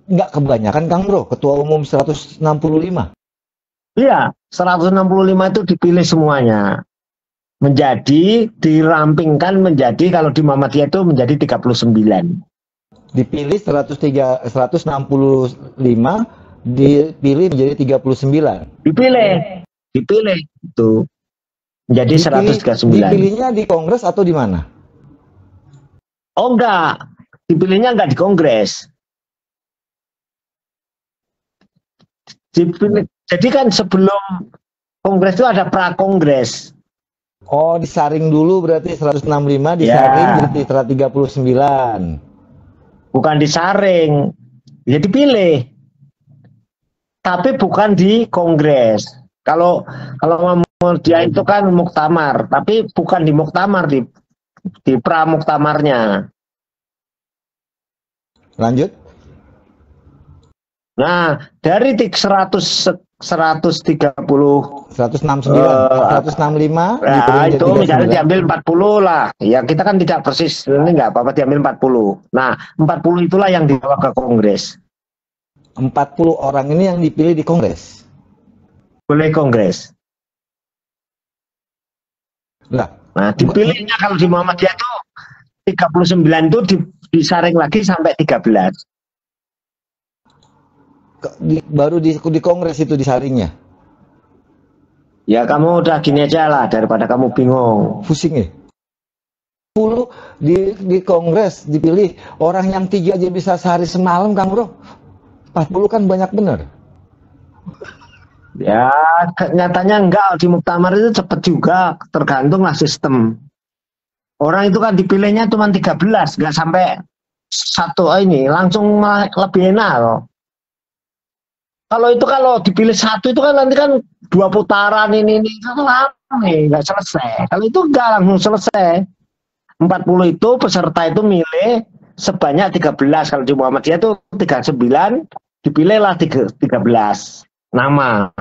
nggak kebanyakan Kang Bro, ketua umum 165. Iya, 165 itu dipilih semuanya. Menjadi dirampingkan menjadi kalau di Muhammadiyah itu menjadi 39. Dipilih 165, dipilih menjadi 39. Dipilih itu menjadi 139. Dipilihnya di Kongres atau di mana? Oh enggak, dipilihnya enggak di Kongres. Jadi kan sebelum Kongres itu ada pra-Kongres. Oh, disaring dulu berarti 165 disaring Ya. jadi 139. Bukan disaring, ya dipilih. Tapi bukan di Kongres. Kalau dia itu kan muktamar, tapi bukan di muktamar, di pra-muktamarnya. Lanjut. Nah, dari 130 169, 165 nah, dipilih itu menjadi misalnya 39. diambil 40 lah. Ya kita kan tidak persis, ini nggak apa-apa diambil 40. Nah, 40 itulah yang dibawa ke Kongres. 40 orang ini yang dipilih di Kongres. Boleh Kongres. Lah, Nah, dipilihnya kalau di Muhammadiyah itu 39 itu disaring lagi sampai 13. baru di Kongres itu disaringnya. Ya kamu udah gini aja lah daripada kamu bingung. Pusing ya. 10 di Kongres dipilih orang yang 3 aja bisa sehari semalam Kang Bro. 40 kan banyak bener. Ya nyatanya enggak, di muktamar itu cepet juga, tergantung lah sistem. Orang itu kan dipilihnya cuma 13, nggak sampai satu ini, langsung lebih enak loh. Kalau dipilih satu itu kan nanti kan 2 putaran ini kan lama nih, nggak selesai. Kalau itu enggak langsung selesai. 40 itu peserta itu milih sebanyak 13. Kalau di Muhammadiyah itu 39, dipilihlah 13 nama.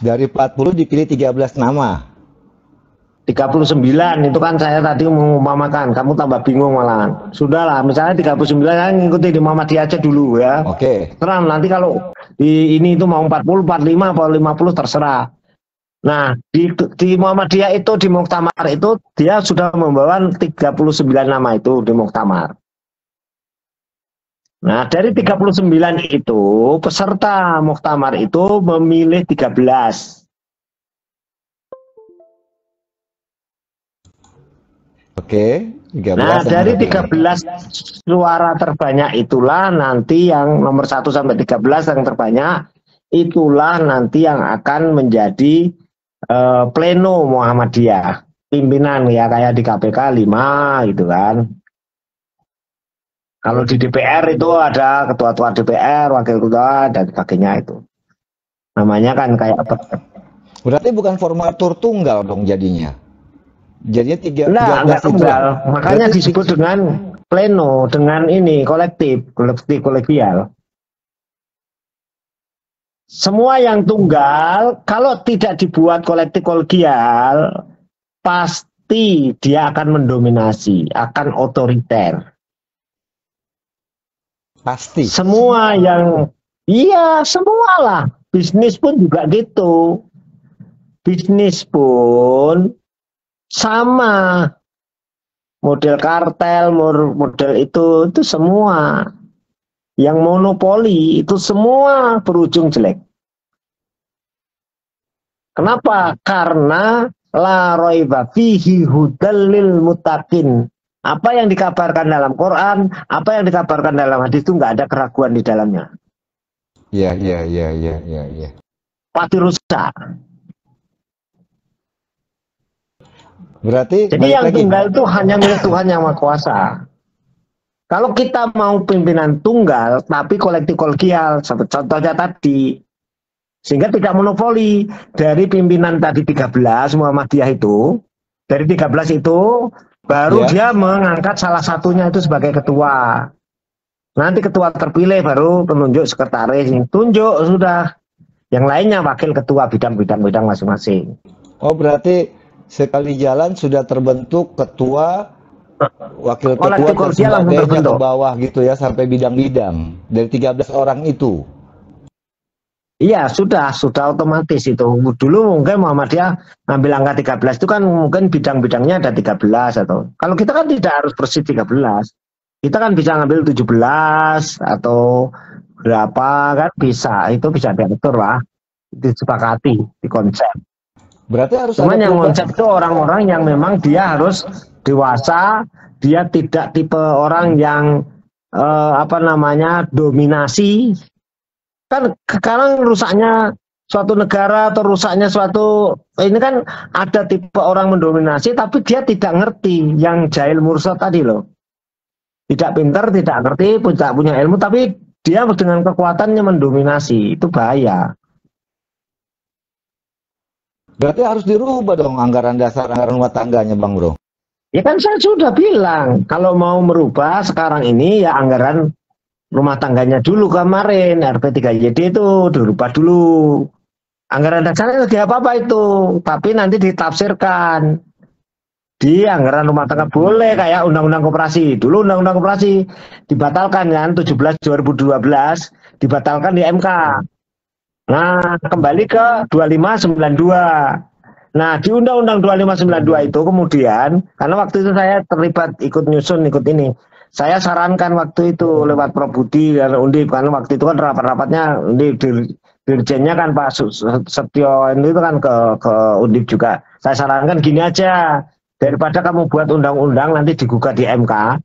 Dari 40 dipilih 13 nama. 39 itu kan saya tadi mengumpamakan, kamu tambah bingung malahan. Sudahlah, misalnya 39 kan ngikuti di Muhammadiyah aja dulu ya. Oke. Terus nanti kalau di ini itu mau 40, 45, atau 50 terserah. Nah, di Muhammadiyah itu di muktamar itu dia sudah membawa 39 nama itu di muktamar. Nah, dari 39 itu peserta muktamar itu memilih 13. Oke, 13. Nah, dari 13 suara terbanyak itulah nanti yang nomor 1 sampai 13 yang terbanyak itulah nanti yang akan menjadi pleno Muhammadiyah. Pimpinan ya kayak di KPK 5 gitu kan. Kalau di DPR itu ada ketua-ketua DPR, wakil ketua dan sebagainya itu. Namanya kan kayak berarti bukan formatur tunggal dong jadinya. Jadinya 13 enggak itu. tunggal. Makanya berarti disebut dengan pleno, dengan ini kolegial. Semua yang tunggal kalau tidak dibuat kolektif kolegial pasti dia akan mendominasi, akan otoriter. pasti. Semua yang iya semualah. Bisnis pun juga gitu. Bisnis pun sama, model kartel, model itu semua yang monopoli itu semua berujung jelek. Kenapa? Karena la raiba fihi hudal lil muttaqin. Apa yang dikabarkan dalam Quran, apa yang dikabarkan dalam hadis itu nggak ada keraguan di dalamnya. Iya. Pasti rusak. Berarti jadi yang tunggal itu hanya milik Tuhan yang Maha Kuasa. Kalau kita mau pimpinan tunggal tapi kolektif kolegial, contohnya tadi, sehingga tidak monopoli dari pimpinan tadi 13 Muhammadiyah itu, dari 13 itu baru dia mengangkat salah satunya itu sebagai ketua. Nanti ketua terpilih baru penunjuk sekretaris, tunjuk sudah. Yang lainnya wakil ketua bidang masing-masing. Oh, berarti sekali jalan sudah terbentuk ketua, wakil ketua kolektif dan kolegial langsung sebagainya ke terbentuk. bawah gitu ya, sampai bidang-bidang dari 13 orang itu. Iya, sudah otomatis itu. Dulu mungkin Muhammadiyah ngambil angka 13 itu kan mungkin bidang-bidangnya ada 13 atau. Kalau kita kan tidak harus persis 13. Kita kan bisa ngambil 17 atau berapa kan bisa. Itu bisa diatur lah. Disepakati di konsep. Berarti harus ada Cuman yang perubahan. konsep itu orang-orang yang memang dia harus dewasa, dia tidak tipe orang yang dominasi. Kan sekarang rusaknya suatu negara atau rusaknya suatu ini kan ada tipe orang mendominasi tapi dia tidak ngerti, yang jahil mursyad tadi loh, tidak pintar, tidak ngerti, tidak punya ilmu tapi dia dengan kekuatannya mendominasi, itu bahaya. Berarti harus dirubah dong anggaran dasar, anggaran rumah tangganya, Bang Bro. Ya kan saya sudah bilang kalau mau merubah sekarang ini ya anggaran rumah tangganya dulu kemarin RP 3YD itu dirubah dulu. Anggaran dasarnya tidak apa-apa itu, tapi nanti ditafsirkan di anggaran rumah tangga boleh kayak undang-undang koperasi. Dulu undang-undang koperasi dibatalkan kan 17 2012 dibatalkan di MK. Nah, kembali ke 2592. Nah, di Undang-Undang 2592 itu kemudian, karena waktu itu saya terlibat ikut nyusun, ikut ini. Saya sarankan waktu itu lewat Prof Budi dan Undip, karena waktu itu kan rapat-rapatnya dirjennya kan Pak Setio itu kan ke Undip juga. Saya sarankan gini aja, daripada kamu buat undang-undang nanti digugat di MK,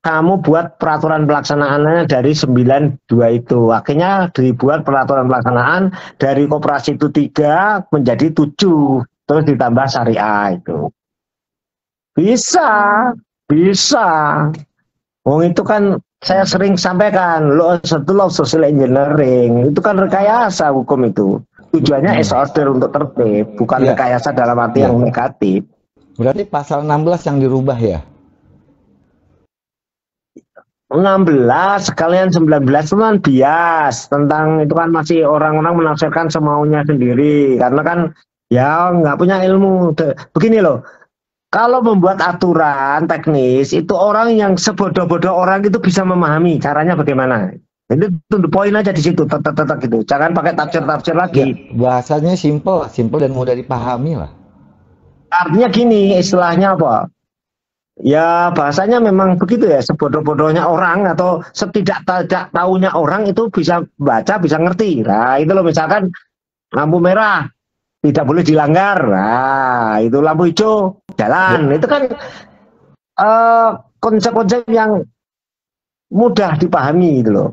kamu buat peraturan pelaksanaannya dari 92 itu. Akhirnya dibuat peraturan pelaksanaan dari koperasi itu 3 menjadi 7. Terus ditambah syariah itu. Bisa. Itu kan saya sering sampaikan, law social engineering. Itu kan rekayasa hukum itu. Tujuannya order untuk tertib, bukan rekayasa dalam arti yang negatif. Berarti pasal 16 yang dirubah ya? 16 sekalian 19 itu kan bias tentang itu kan masih orang-orang menafsirkan semaunya sendiri karena kan ya nggak punya ilmu. Begini loh, kalau membuat aturan teknis itu orang yang sebodoh-bodoh orang itu bisa memahami caranya bagaimana. Itu poin aja di situ, tetap gitu. Jangan pakai tafsir-tafsir lagi. Ya, bahasanya simple dan mudah dipahami lah. Artinya gini, istilahnya apa? Ya bahasanya memang begitu ya, sebodoh-bodohnya orang atau setidak tahunya orang itu bisa baca, bisa ngerti. Nah itu loh, misalkan lampu merah tidak boleh dilanggar, nah itu lampu hijau jalan. Itu kan konsep-konsep yang mudah dipahami gitu loh.